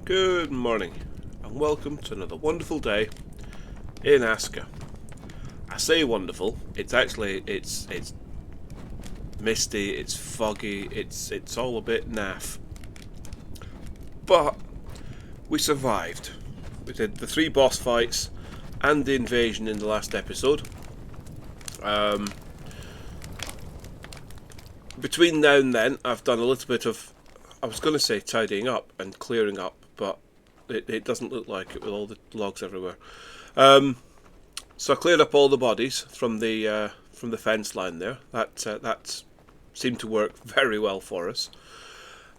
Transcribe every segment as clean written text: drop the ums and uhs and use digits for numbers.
Good morning and welcome to another wonderful day in Aska. I say wonderful, it's misty, it's foggy, it's all a bit naff. But we survived. We did the 3 boss fights and the invasion in the last episode. Between now and then I've done a little bit of, I was going to say tidying up and clearing up, but it doesn't look like it with all the logs everywhere. So I cleared up all the bodies from the fence line there. That seemed to work very well for us.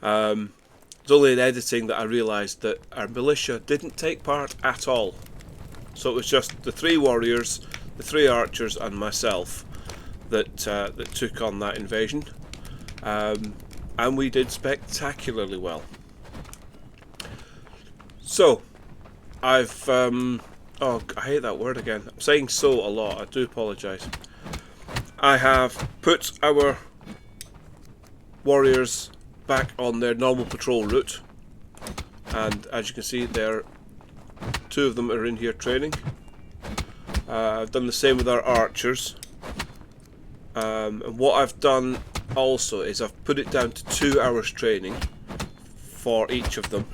It's only in editing that I realised that our militia didn't take part at all. So it was just the 3 warriors, the 3 archers, and myself that took on that invasion, and we did spectacularly well. So, I've oh, I hate that word again. I'm saying "so" a lot. I do apologise. I have put our warriors back on their normal patrol route, and as you can see, 2 of them are in here training. I've done the same with our archers, and what I've done also is I've put it down to 2 hours training for each of them,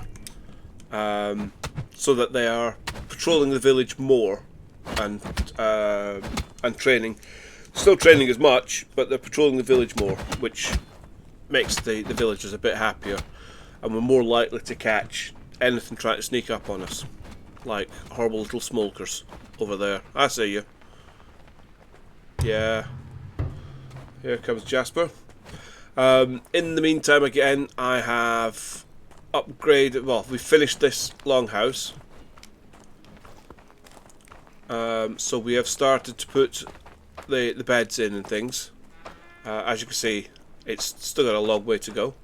so that they are patrolling the village more and training, still training as much, but they're patrolling the village more, which makes the villagers a bit happier, and we're more likely to catch anything trying to sneak up on us, like horrible little smolkers over there. I see you. Yeah. Here comes Jasper. In the meantime, again, I have upgraded. Well, we finished this longhouse, so we have started to put the beds in and things. As you can see, it's still got a long way to go,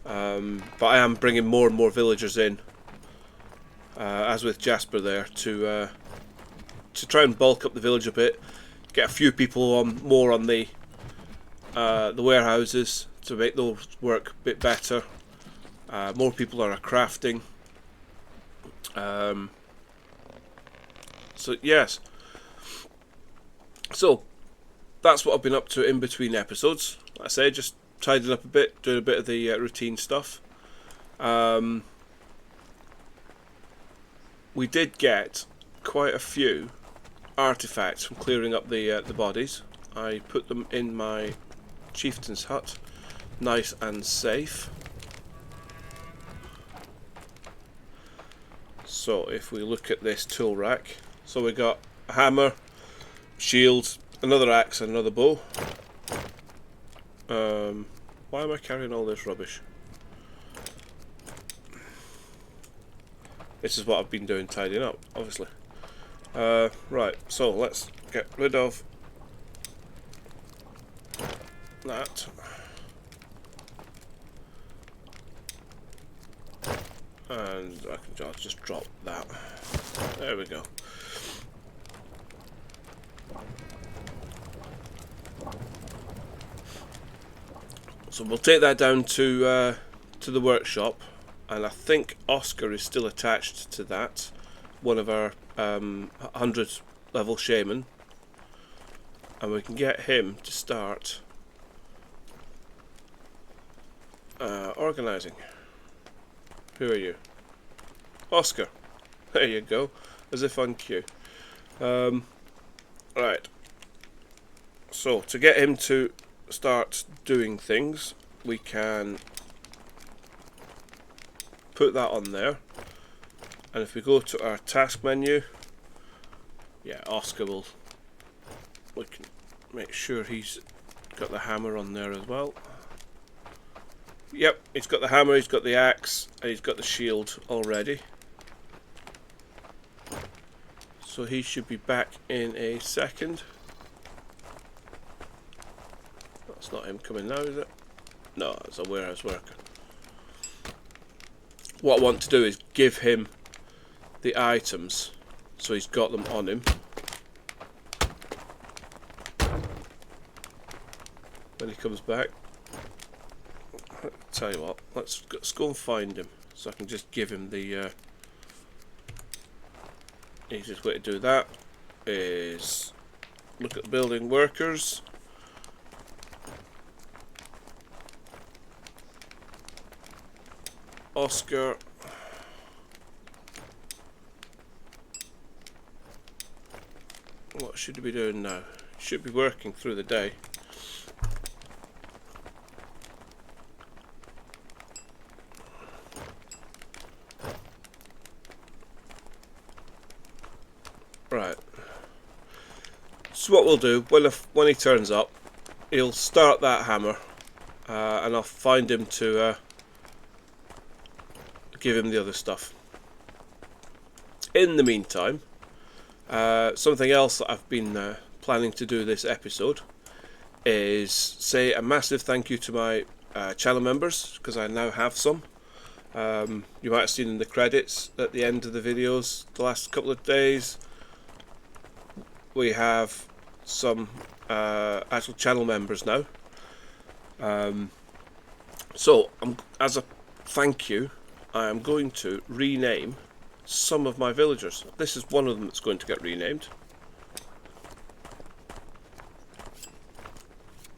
but I am bringing more and more villagers in, as with Jasper there, to try and bulk up the village a bit, get a few people more on the warehouses to make those work a bit better. More people are crafting. So yes. So that's what I've been up to in between episodes. Like I say, just tidying up a bit, doing a bit of the routine stuff. We did get quite a few artifacts from clearing up the bodies. I put them in my chieftain's hut, nice and safe. So if we look at this tool rack, so we got a hammer, shield, another axe, and another bow. Why am I carrying all this rubbish? This is what I've been doing, tidying up, obviously. Right, so let's get rid of that. And I'll just drop that. There we go. So we'll take that down to the workshop, and I think Oscar is still attached to that, one of our 100 level shaman, and we can get him to start organising. Who are you? Oscar. There you go, as if on cue. Right. So to get him to start doing things, we can put that on there, and if we go to our task menu, yeah, Oscar will, we can make sure he's got the hammer on there as well. Yep, he's got the hammer, he's got the axe, and he's got the shield already, so he should be back in a second. That's not him coming now, is it? No, it's a warehouse worker. What I want to do is give him the items so he's got them on him. When he comes back, tell you what, let's go and find him. so I can just give him the easiest way to do that is look at the building workers. Oscar. What should he be doing now? Should be working through the day. Right. So what we'll do, when he turns up, he'll start that hammer, and I'll find him to give him the other stuff. In the meantime, something else that I've been planning to do this episode is say a massive thank you to my channel members, because I now have some. You might have seen in the credits at the end of the videos the last couple of days we have some actual channel members now. So as a thank you, I am going to rename some of my villagers. This is one of them that's going to get renamed.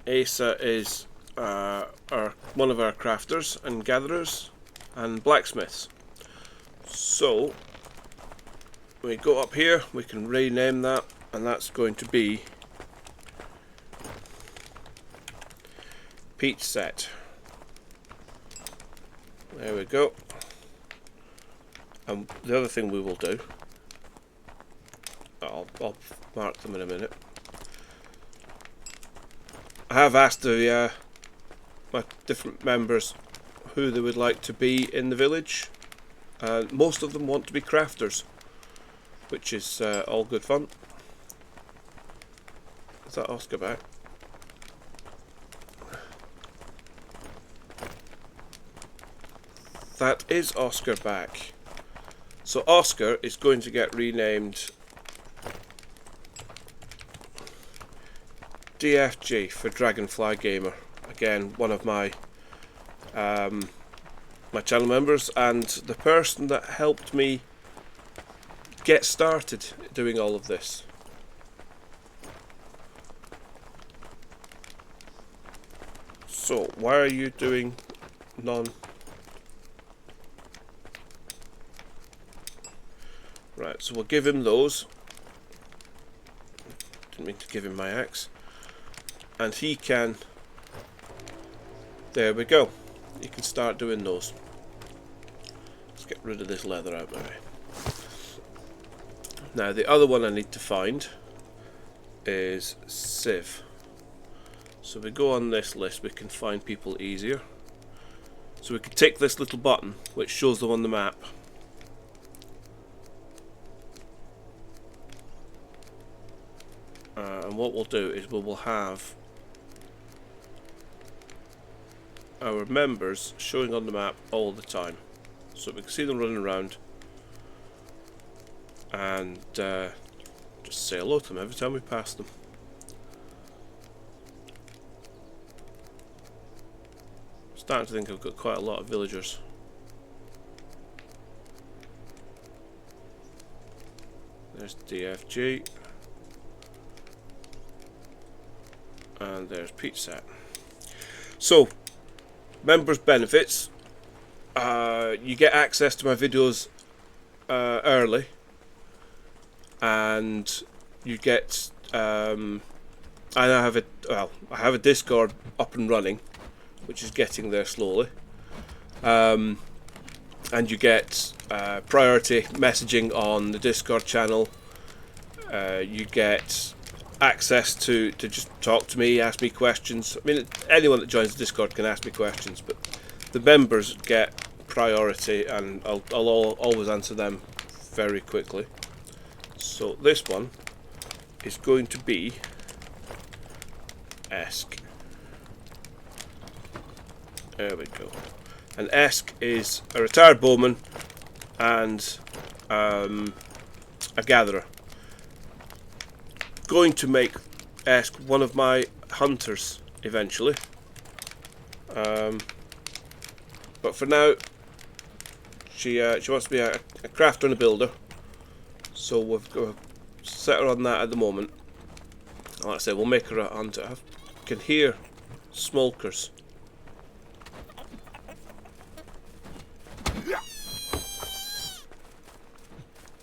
Asa is one of our crafters and gatherers and blacksmiths. So we go up here, we can rename that, and that's going to be Peach Set. There we go. And the other thing we will do, I'll mark them in a minute. I have asked my different members who they would like to be in the village, and most of them want to be crafters, which is all good fun. Is that Oscar back? That is Oscar back. So Oscar is going to get renamed DFG for Dragonfly Gamer. Again, one of my my channel members and the person that helped me get started doing all of this. So why are you doing none? Right, so we'll give him those. Didn't mean to give him my axe. And he can, there we go, he can start doing those. Let's get rid of this leather out of my way. Now the other one I need to find is Civ. So we go on this list, we can find people easier. So we can tick this little button which shows them on the map. And what we'll do is we will have our members showing on the map all the time, so we can see them running around and just say hello to them every time we pass them. Starting to think I've got quite a lot of villagers. There's DFG. And there's Peach Set. So, members' benefits. You get access to my videos early, and you get. I now have I have a Discord up and running, which is getting there slowly. And you get priority messaging on the Discord channel. You get access to just talk to me, ask me questions. I mean, anyone that joins the Discord can ask me questions, but the members get priority, and I'll always answer them very quickly. So this one is going to be Esk. There we go. And Esk is a retired bowman and a gatherer. Going to make Esk one of my hunters eventually, but for now She wants to be a crafter and a builder, so we've got set her on that at the moment. Like I said, we'll make her a hunter. I can hear smolkers.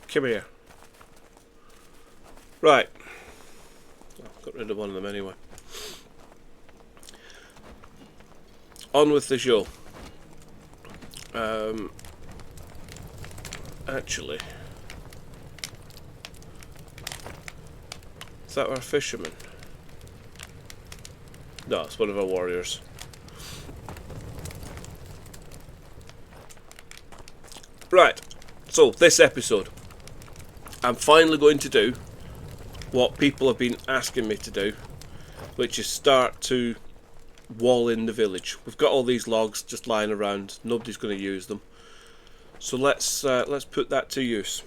Come here. Right. I've got rid of one of them anyway. On with the show. Actually, is that our fisherman? No, it's one of our warriors. Right, so this episode, I'm finally going to do what people have been asking me to do, which is start to wall in the village. We've got all these logs just lying around, nobody's going to use them. So let's put that to use.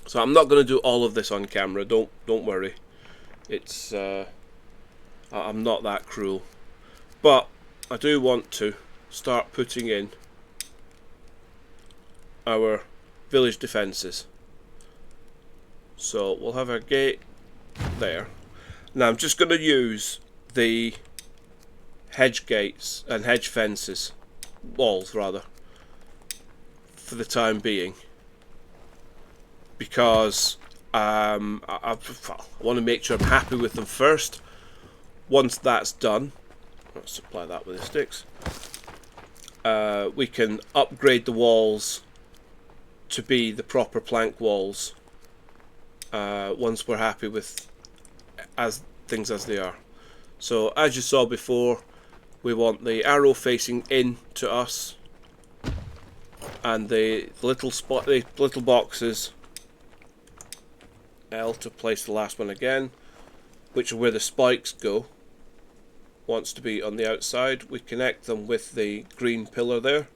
So I'm not going to do all of this on camera. Don't worry. It's I'm not that cruel, but I do want to start putting in our village defences. So we'll have our gate there. Now I'm just going to use the hedge gates and hedge fences, walls rather, for the time being, because I want to make sure I'm happy with them first. Once that's done, let's supply that with the sticks, we can upgrade the walls to be the proper plank walls once we're happy with things as they are. So as you saw before, we want the arrow facing in to us, and the little boxes, L to place the last one again, which are where the spikes go, wants to be on the outside. We connect them with the green pillar there,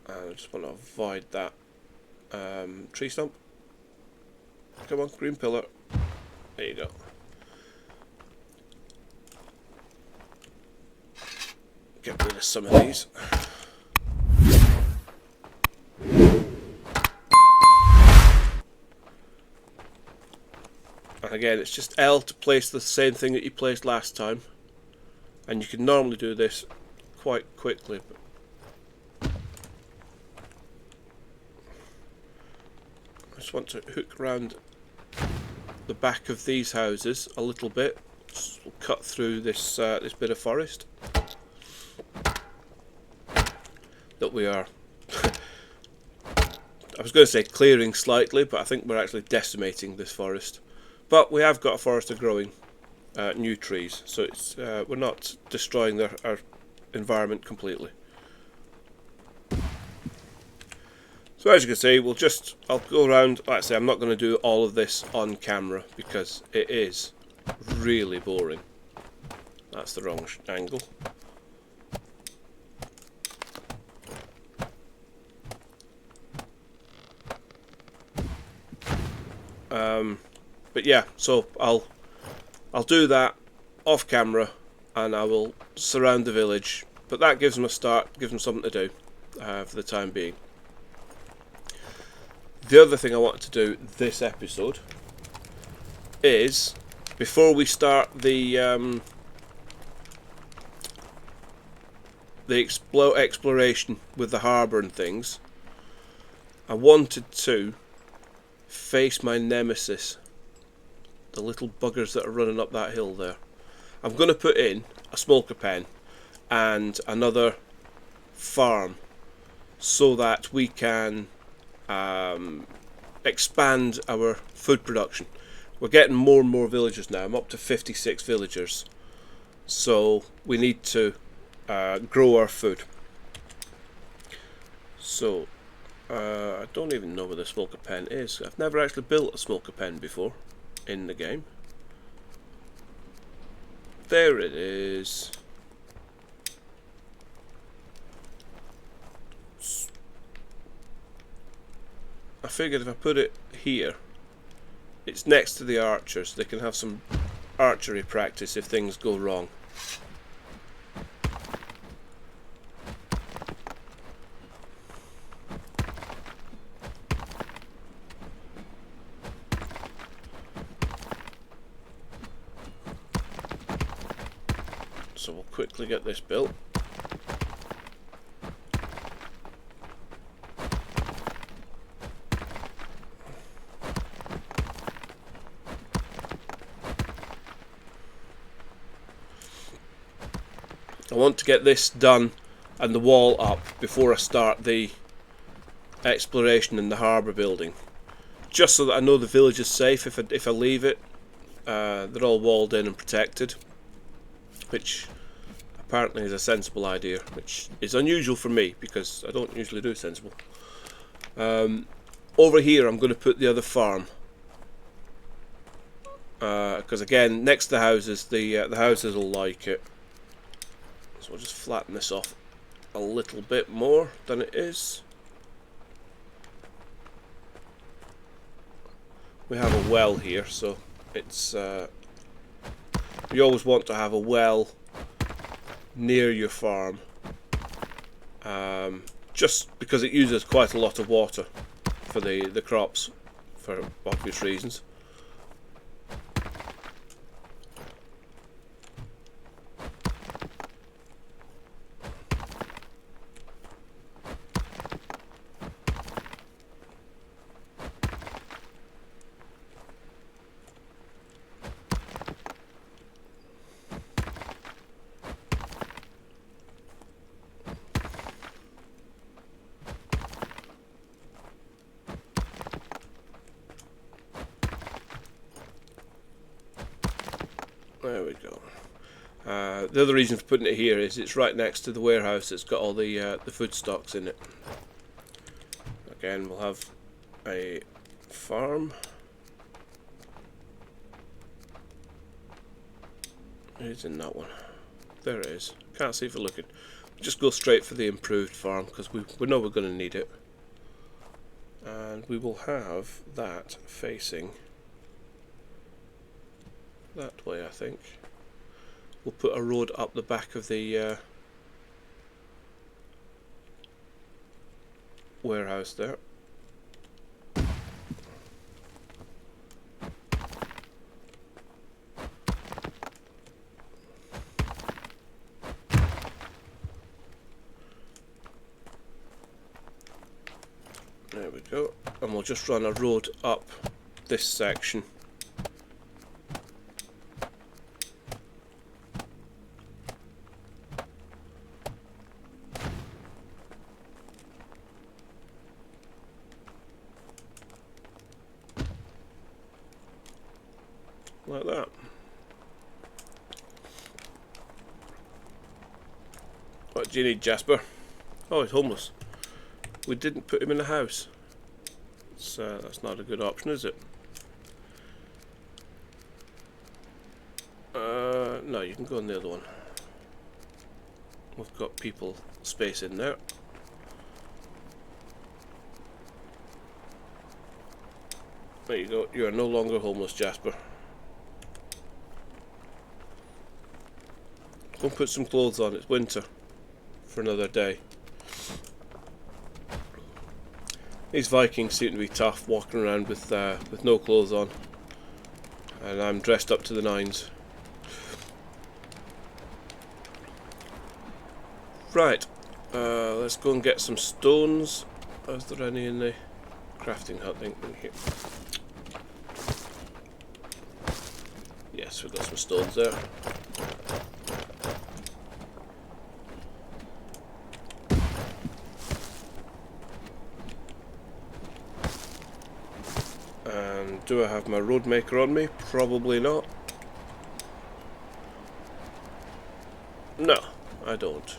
and I just want to avoid that tree stump. Come on, green pillar. There you go. Get rid of some of these. And again, it's just L to place the same thing that you placed last time. And you can normally do this quite quickly. But I just want to hook around the back of these houses a little bit. Just we'll cut through this this bit of forest that we are I was going to say clearing slightly, but I think we're actually decimating this forest. But we have got a forest of growing new trees, so it's we're not destroying our environment completely. So as you can see, I'll go around. Like I say, I'm not going to do all of this on camera because it is really boring. That's the wrong angle. But yeah, so I'll do that off camera, and I will surround the village. But that gives them a start, gives them something to do for the time being. The other thing I wanted to do this episode is, before we start the exploration with the harbour and things, I wanted to face my nemesis, the little buggers that are running up that hill there. I'm going to put in a Smolker Pen and another farm so that we can expand our food production. We're getting more and more villagers now. I'm up to 56 villagers, so we need to grow our food. So I don't even know where the Smolker Pen is. I've never actually built a Smolker Pen before in the game. There it is. I figured if I put it here, it's next to the archers. They can have some archery practice if things go wrong. So we'll quickly get this built. I want to get this done and the wall up before I start the exploration in the harbour building, just so that I know the village is safe if I leave it. They're all walled in and protected, which apparently is a sensible idea, which is unusual for me because I don't usually do sensible. Over here I'm going to put the other farm, because again, next to the houses, the houses will like it. So we'll just flatten this off a little bit more than it is. We have a well here, so it's you always want to have a well near your farm, just because it uses quite a lot of water for the crops, for obvious reasons. There we go. The other reason for putting it here is it's right next to the warehouse that's got all the food stocks in it. Again, we'll have a farm. Who's in that one? There it is. Can't see for looking. Just go straight for the improved farm because we know we're going to need it. And we will have that facing that way, I think. We'll put a road up the back of the warehouse there. There we go. And we'll just run a road up this section. Like that. What do you need, Jasper? Oh, he's homeless. We didn't put him in the house. That's not a good option, is it? No, you can go on the other one. We've got people space in there. There you go. You are no longer homeless, Jasper. Go and put some clothes on. It's winter for another day. These Vikings seem to be tough, walking around with no clothes on, and I'm dressed up to the nines. Right, let's go and get some stones. Is there any in the crafting hut thing? Yes, we've got some stones there. And do I have my road maker on me? Probably not. No, I don't.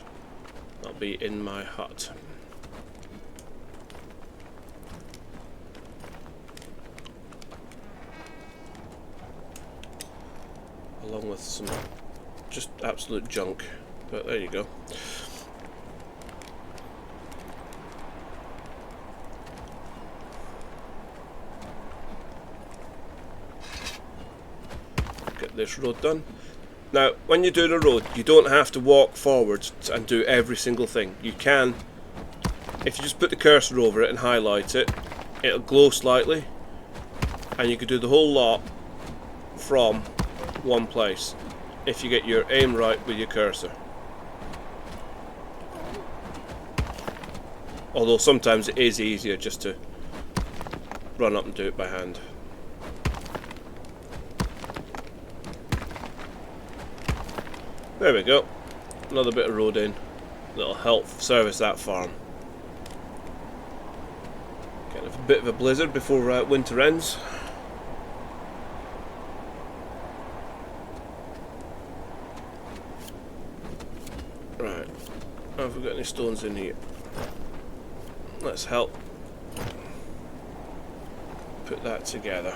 I'll be in my hut. Along with some just absolute junk, but there you go. Get this road done. Now, when you're doing a road, you don't have to walk forwards and do every single thing. You can, if you just put the cursor over it and highlight it, it'll glow slightly, and you can do the whole lot from one place. if you get your aim right with your cursor. Although sometimes it is easier just to run up and do it by hand. There we go. Another bit of road in. That'll help service that farm. Getting a bit of a blizzard before winter ends. Right. Have we got any stones in here? Let's help put that together.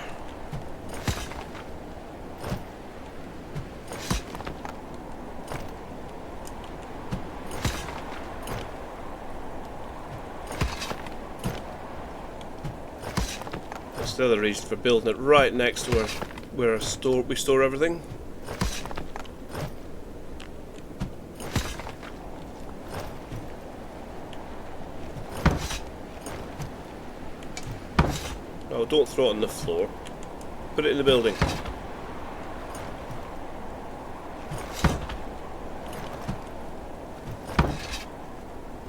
That's the other reason for building it right next to where we store everything. No, don't throw it on the floor. Put it in the building.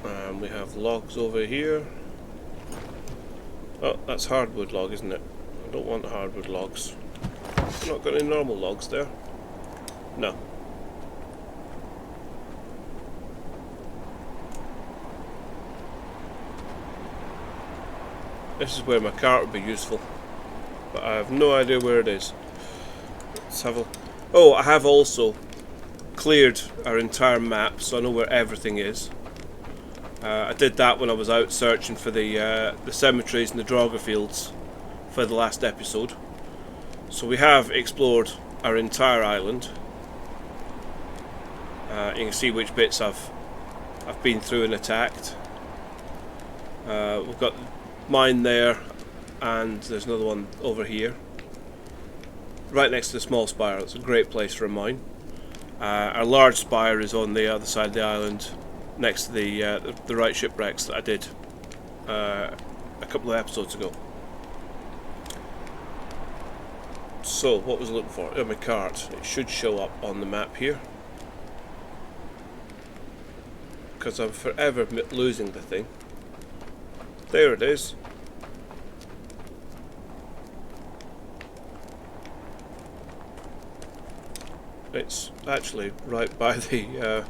And we have logs over here. Oh, that's hardwood log, isn't it? I don't want hardwood logs. I've not got any normal logs there. No. This is where my cart would be useful, but I have no idea where it is. Let's have a... Oh, I have also cleared our entire map, so I know where everything is. I did that when I was out searching for the cemeteries and the Draugr fields for the last episode. So we have explored our entire island. You can see which bits I've been through and attacked. We've got mine there, and there's another one over here, right next to the small spire. It's a great place for a mine. Our large spire is on the other side of the island, next to the right shipwrecks that I did a couple of episodes ago. So what was I looking for? Oh, my cart. It should show up on the map here, because I'm forever losing the thing. There it is. It's actually right by the...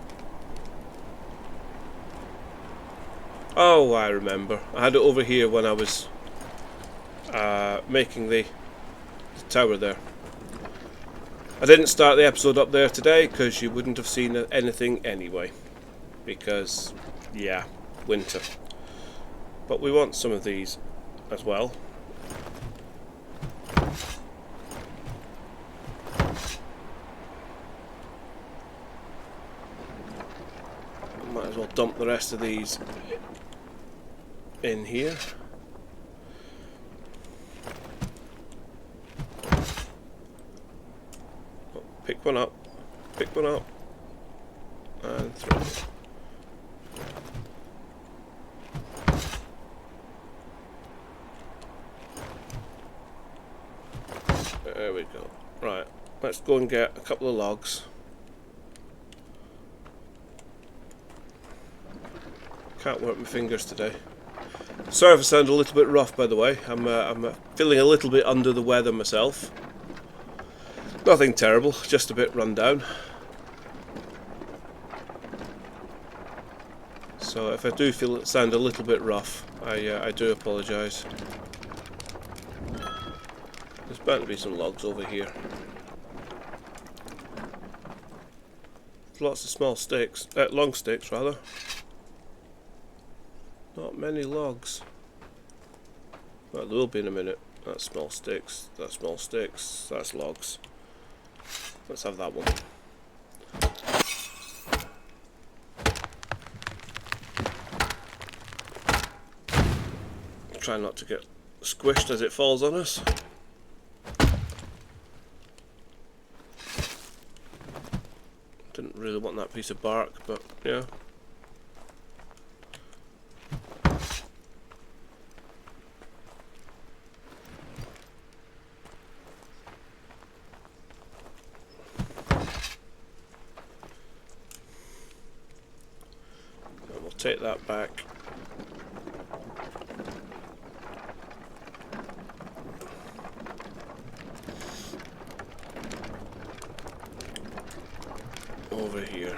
Oh, I remember. I had it over here when I was making the tower there. I didn't start the episode up there today because you wouldn't have seen anything anyway. Because, yeah, winter. But we want some of these as well. Might as well dump the rest of these in here. Oh, pick one up, and throw it. There we go. Right, let's go and get a couple of logs. Can't work my fingers today. Sorry if I sound a little bit rough, by the way. I'm feeling a little bit under the weather myself. Nothing terrible, just a bit run down. So if I do sound a little bit rough, I do apologise. There's bound to be some logs over here. Lots of small sticks, long sticks rather. Not many logs. Well, there will be in a minute. That's small sticks, that's small sticks, that's logs. Let's have that one. Try not to get squished as it falls on us. Didn't really want that piece of bark, but yeah. take that back. Over here.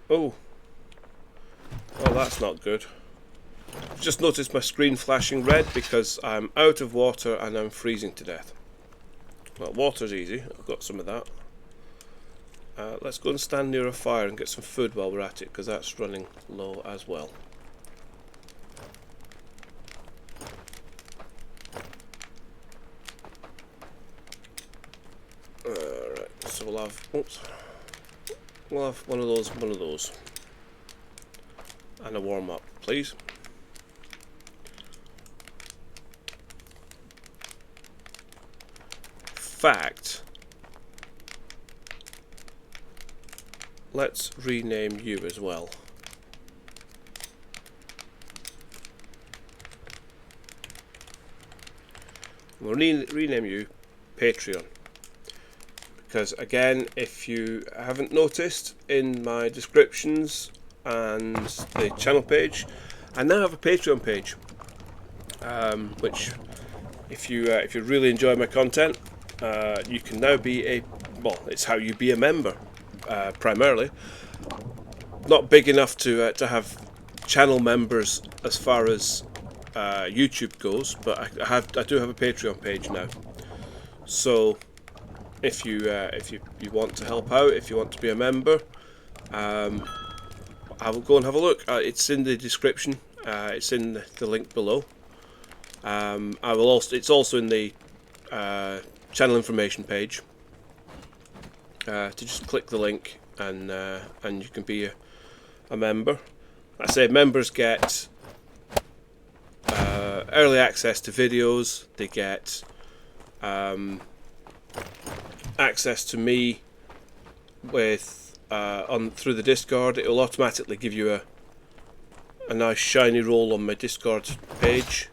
Oh. Well, that's not good. Just noticed my screen flashing red because I'm out of water and I'm freezing to death. Well, water's easy. I've got some of that. Let's go and stand near a fire and get some food while we're at it, because that's running low as well. Alright, so we'll have, oops, we'll have one of those, and a warm up, please. Fact, let's rename you as well. We'll rename you Patreon, because again, if you haven't noticed, in my descriptions and the channel page, I now have a Patreon page, which if you really enjoy my content, you can now be a, well, it's how you be a member. Primarily, not big enough to have channel members as far as YouTube goes, but I do have a Patreon page now. So if you want to help out, if you want to be a member, I will go and have a look. It's in the description. It's in the link below. It's also in the channel information page. To just click the link and you can be a member. I say members get early access to videos. They get access to me with through the Discord. It will automatically give you a nice shiny role on my Discord page.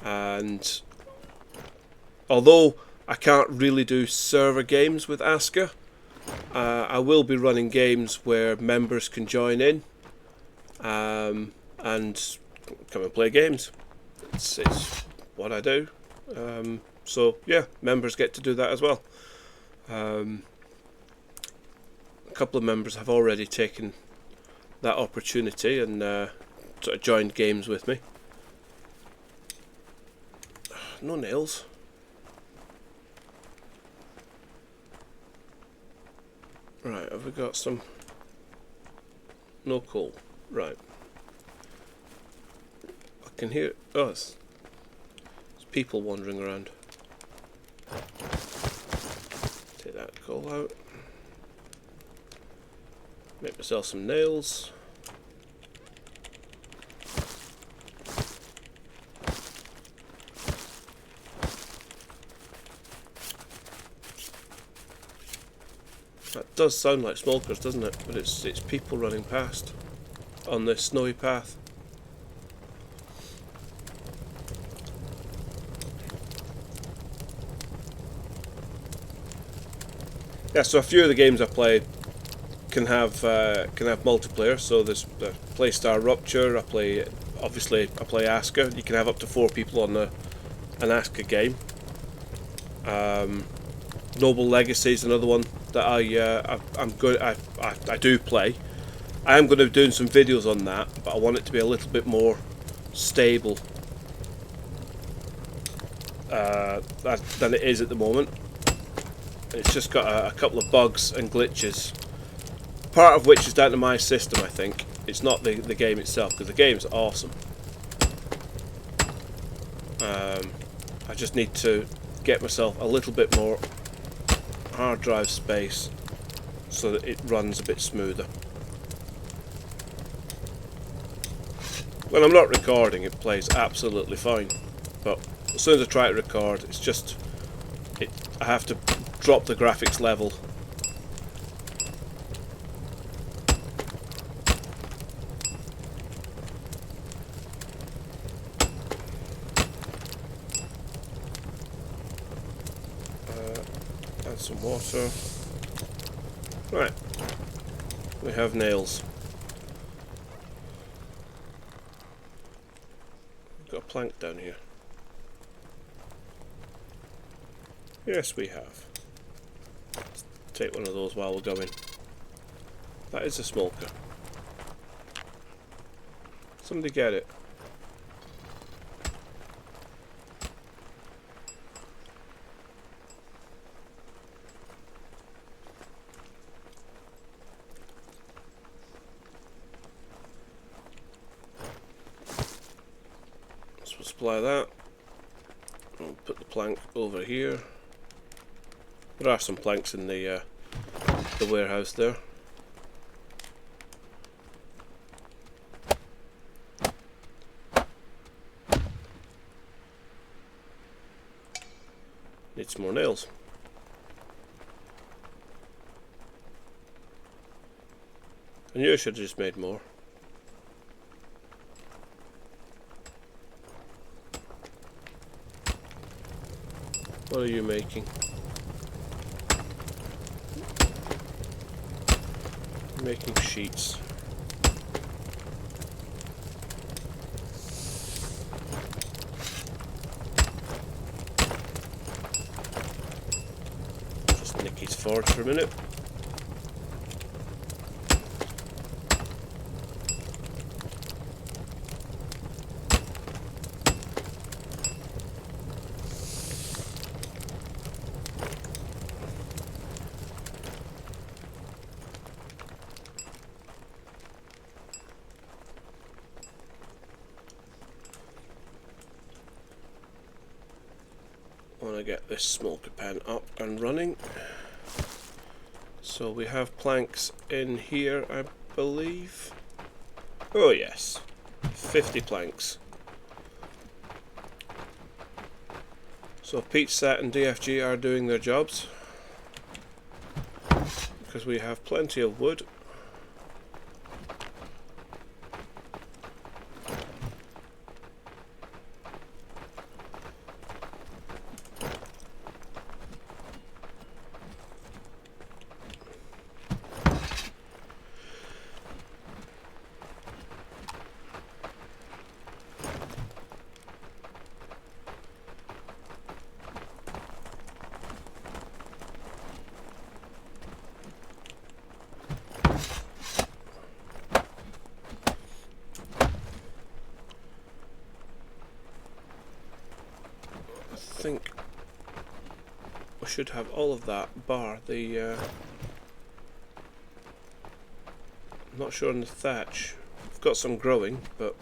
And although I can't really do server games with Aska, I will be running games where members can join in and come and play games. It's what I do. So yeah, members get to do that as well. A couple of members have already taken that opportunity and sort of joined games with me. No nails. Right, have we got some? No coal. Right. I can hear. Oh, there's people wandering around. Take that coal out. Make myself some nails. That does sound like smokers, doesn't it? But it's people running past on this snowy path. Yeah, so a few of the games I play can have multiplayer. So there's Play Star Rupture. I play Aska. You can have up to 4 people on an Aska game. Noble Legacy is another one that I do play. I am going to be doing some videos on that, but I want it to be a little bit more stable than it is at the moment. It's just got a couple of bugs and glitches, part of which is down to my system, I think. It's not the game itself, because the game's awesome. I just need to get myself a little bit more hard drive space so that it runs a bit smoother. When I'm not recording, it plays absolutely fine, but as soon as I try to record, it's just I have to drop the graphics level. some water. Right, we have nails. We've got a plank down here. Yes, we have. Let's take one of those while we're going. That is a smolker. Somebody get it. So we'll supply that. We'll put the plank over here. There are some planks in the warehouse there. Need some more nails. I knew I should have just made more. What are you making? Making sheets. Just nick his forward for a minute. I want to get this Smolker Pen up and running. So we have planks in here, I believe. Oh yes, 50 planks. So PeachSat and DFG are doing their jobs because we have plenty of wood. I think we should have all of that bar the I'm not sure on the thatch. I've got some growing, but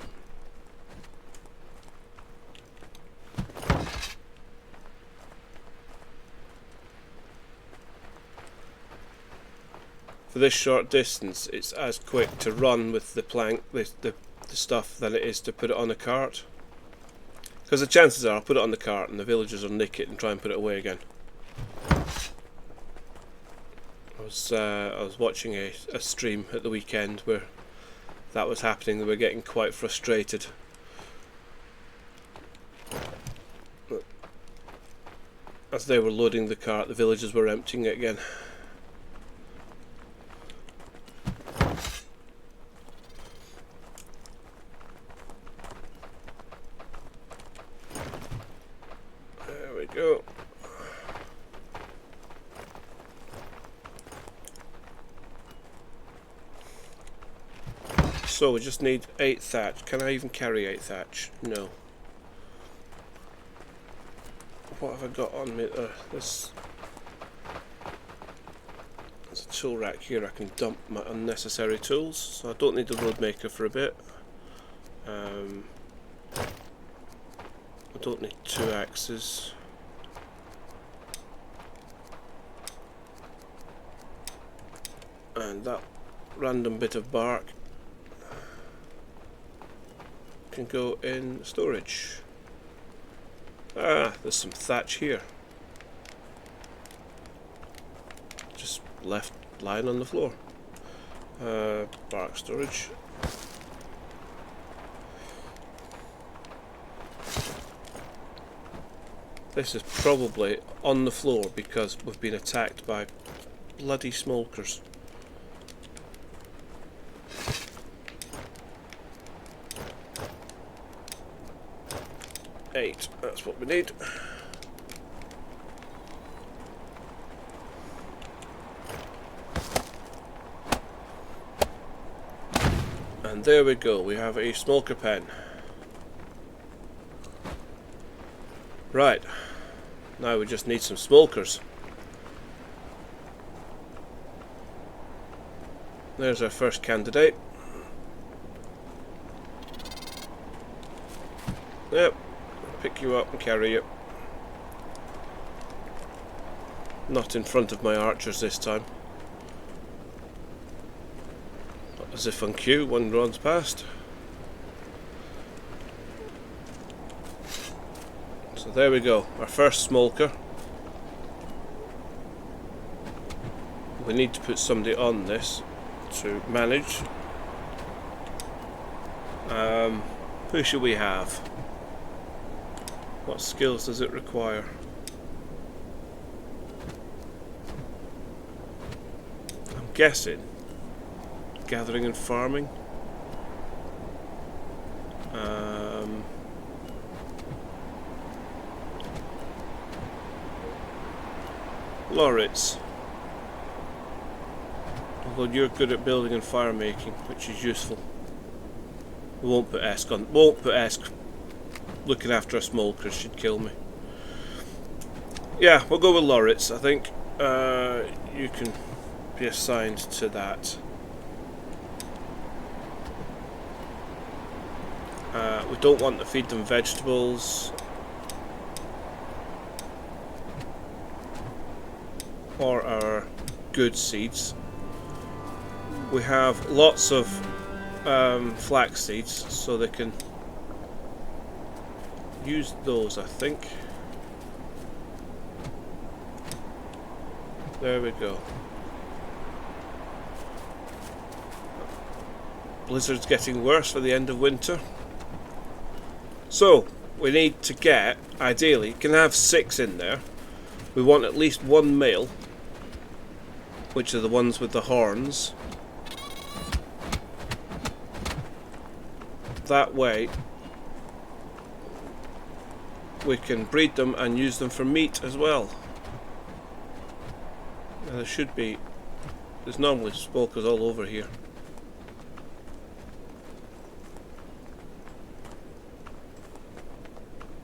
for this short distance it's as quick to run with the plank, the stuff, than it is to put it on a cart. Because the chances are I'll put it on the cart and the villagers will nick it and try and put it away again. I was watching a stream at the weekend where that was happening. They were getting quite frustrated. As they were loading the cart, the villagers were emptying it again. There we go. So we just need 8 thatch. Can I even carry 8 thatch? No. What have I got on me? There's a tool rack here. I can dump my unnecessary tools, so I don't need the road maker for a bit. I don't need 2 axes. And that random bit of bark can go in storage. Ah, there's some thatch here. Just left lying on the floor. Bark storage. This is probably on the floor because we've been attacked by bloody smokers. Eight, that's what we need. And there we go, we have a Smolker Pen. Right, now we just need some smokers. There's our first candidate. Yep, pick you up and carry you. Not in front of my archers this time. As if on cue, one runs past. So there we go, our first smoker. We need to put somebody on this to manage. Who should we have? What skills does it require? I'm guessing gathering and farming. Lauritz. Although you're good at building and fire making, which is useful. We won't put Ask on. Won't put Ask. Looking after a smoker should kill me. Yeah, we'll go with Lauritz. I think you can be assigned to that. We don't want to feed them vegetables or our good seeds. We have lots of flax seeds, so they can use those, I think. There we go. Blizzard's getting worse for the end of winter. So, we need to get, ideally, you can have 6 in there. We want at least 1 male, which are the ones with the horns. That way, we can breed them and use them for meat as well. Now there should be, there's normally smokers all over here.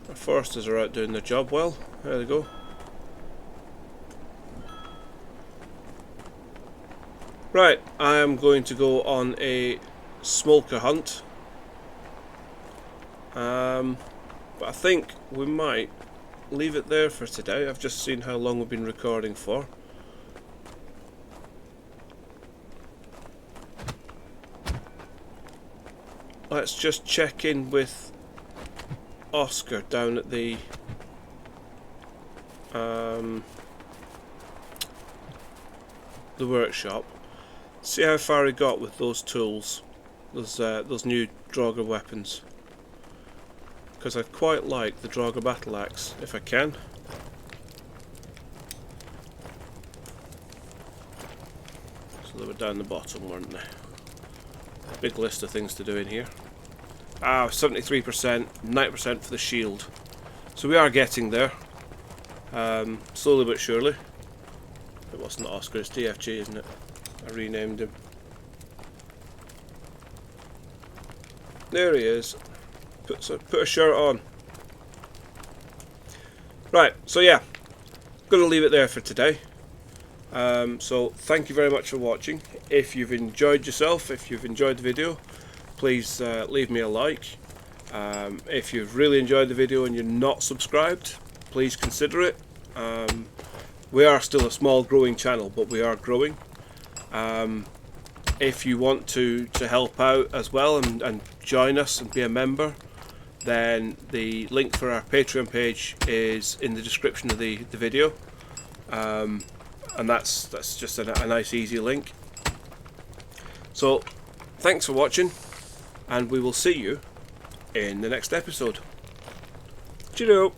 Our foresters are out doing their job well. There they go. Right, I am going to go on a smolker hunt. But I think we might leave it there for today. I've just seen how long we've been recording for. Let's just check in with Oscar down at the workshop. See how far he got with those tools, those new Draugr weapons. Because I'd quite like the Draugr battle axe if I can. So they were down the bottom, weren't they? Big list of things to do in here. 73%, 90% for the shield. So we are getting there. Slowly but surely. It wasn't Oscar, it's DFG, isn't it? I renamed him. There he is. Put a shirt on. Right, so yeah, gonna leave it there for today. So thank you very much for watching. If you've enjoyed yourself, if you've enjoyed the video, please leave me a like. If you've really enjoyed the video and you're not subscribed, please consider it. We are still a small growing channel, but we are growing. If you want to help out as well and join us and be a member, then the link for our Patreon page is in the description of the video, and that's just a nice easy link. So thanks for watching, and we will see you in the next episode. Cheerio.